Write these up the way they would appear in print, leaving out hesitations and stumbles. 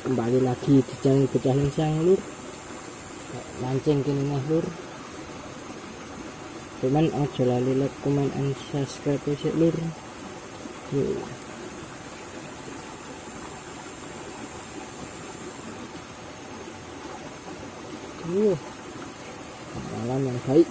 kembali lagi di channel Bocah Lincang lur. Mancing kini nih lur. Cuman aja lali like, comment, and subscribe sih lur. Yuk. Malam yang baik.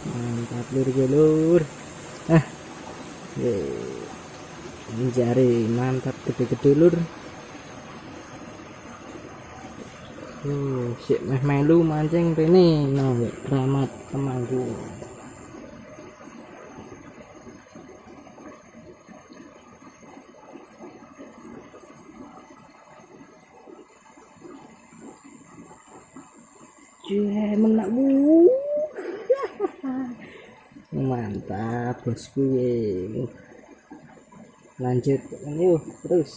Mantap lur. Ini jari mantap gede-gede lur. Si meh melu mancing rene no Ramat Temanggung. Menak mantap bosku ye. Lanjut yuk terus.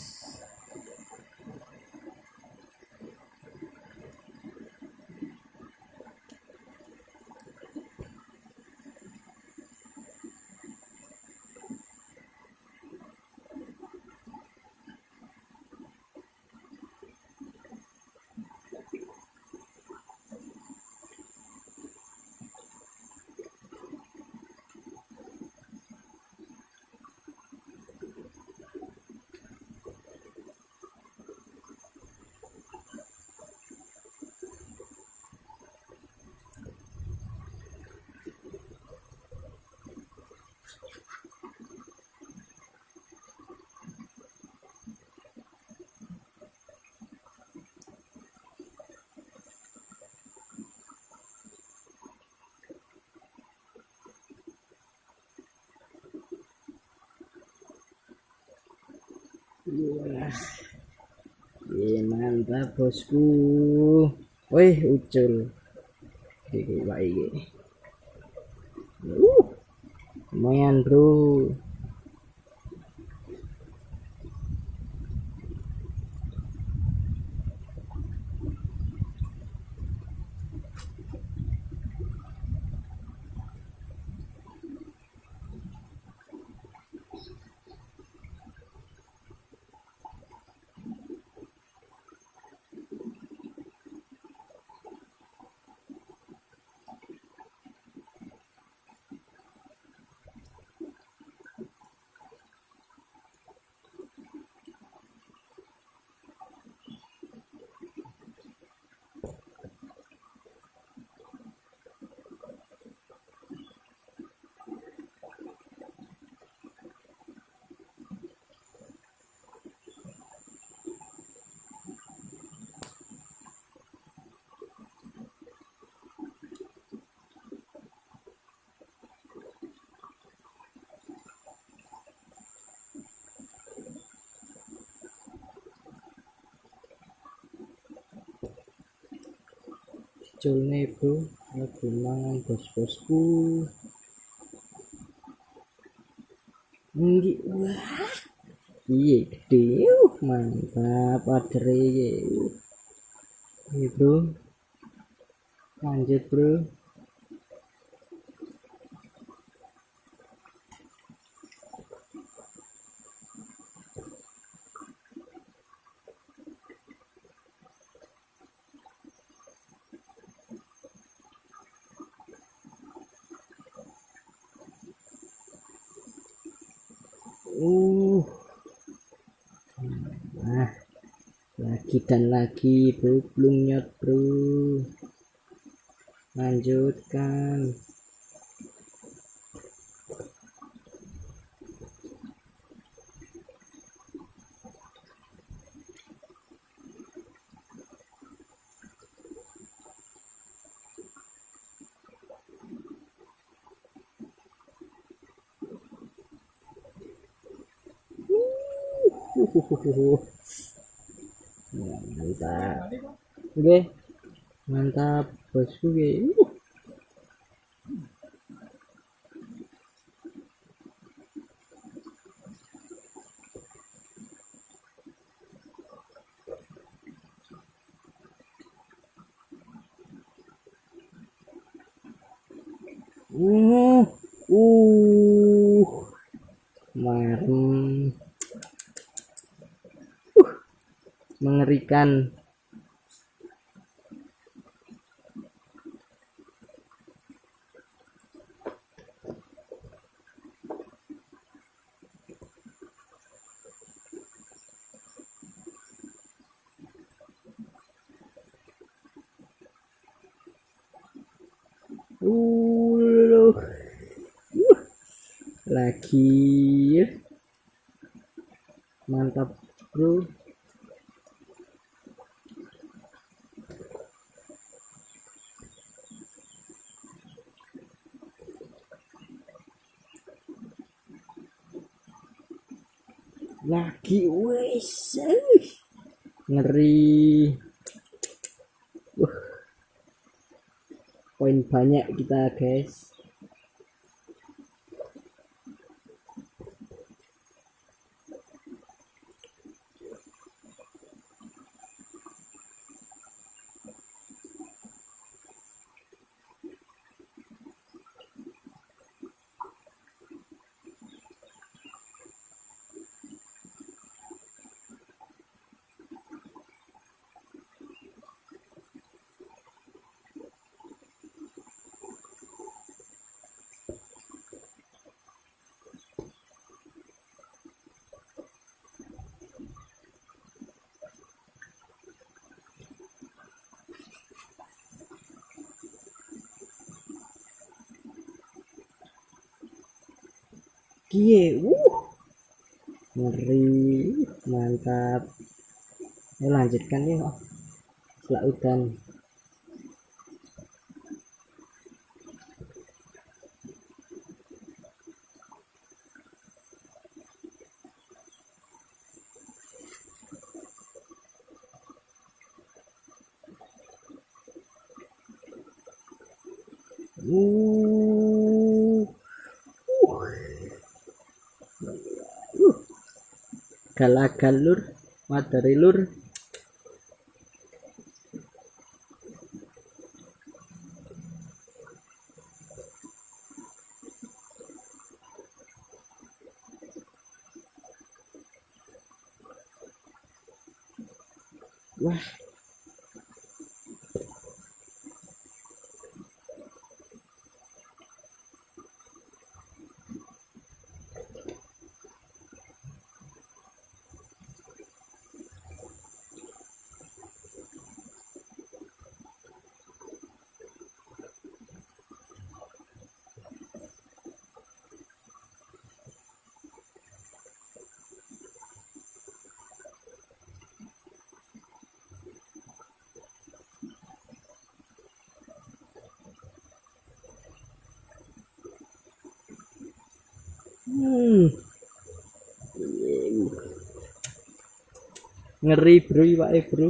Mantap bosku. Wih ucul iki wae iki. Lumayan bro. Culne bro, lagi mangan bos-bosku. Tinggi, wah, iya gede, mantap, adere ini bro, lanjut bro. Nah, lagi dan lagi bro, belum nyot bro. Lanjutkan. Mantap. Oke, mantap bosku ge. uh uh marem, mengerikan. uh lagi mantap bro. Lagi wes ngeri. Poin banyak kita guys. Kie, ngeri, mantap. Ayo lanjutkan ya, setelah udan. Galagal lur, materi lur. Wah, ngeri bro, iwake bro.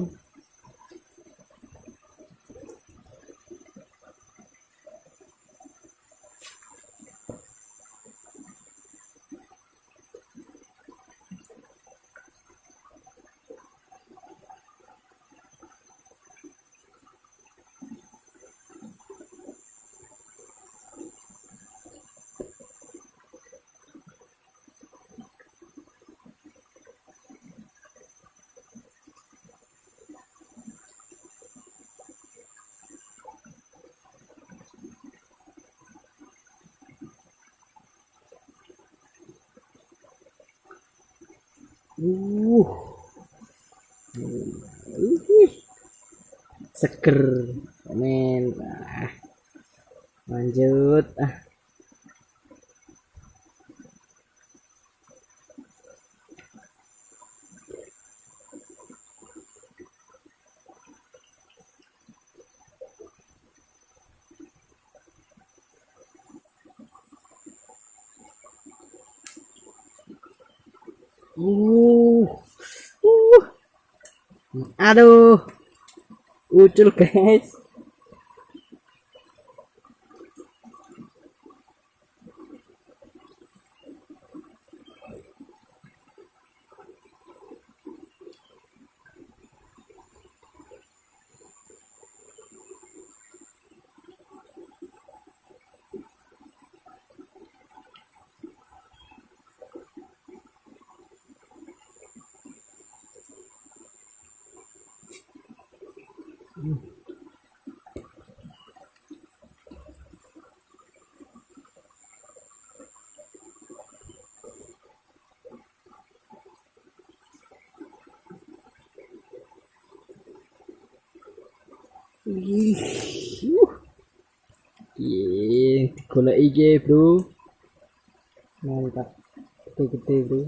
Uh, seger, men. Lanjut. Uh, aduh, ucul guys. Golek iki, Bro. Mantap. Gede-gede, Bro.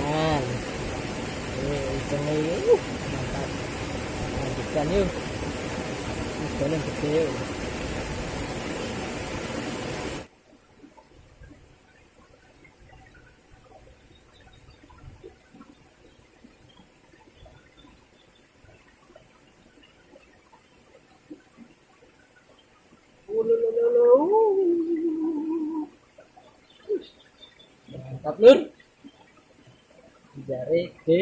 Nah, ikannya mantap. Lanjutkan yuk. Ikannya gede yuk. Mantap lur. Jari gede.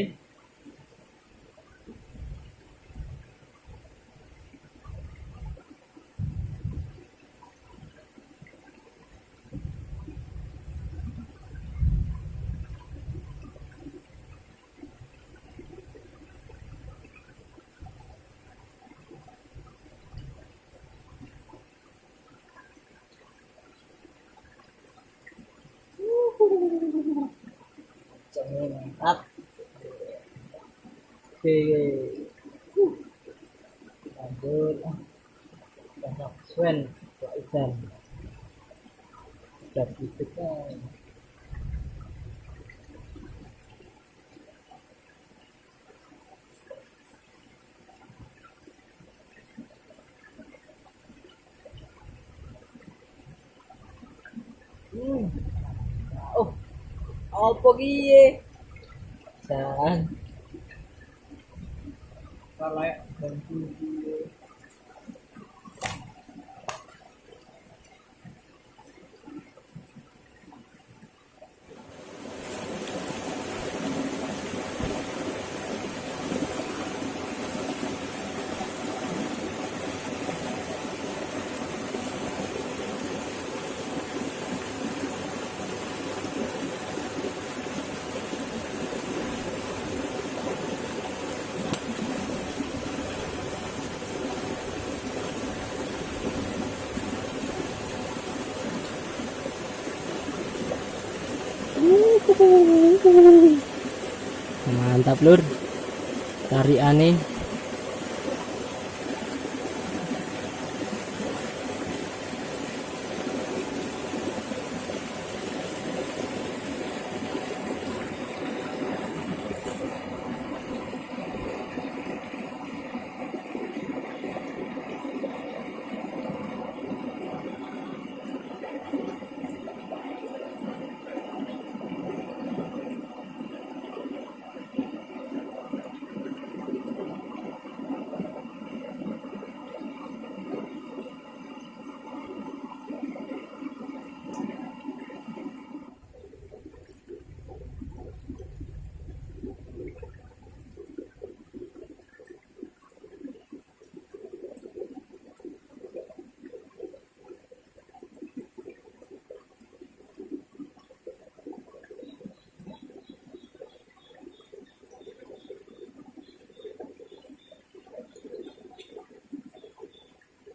Mantap. Oke. Lanjut. Banyak swen. Ikan. Udah gitu kan. Oh, apa kiye? Jangan. Kalau bantu kiye. Mantap lur, tariane.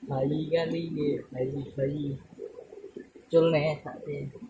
Bayi kali ya, bayi cul nih sakit.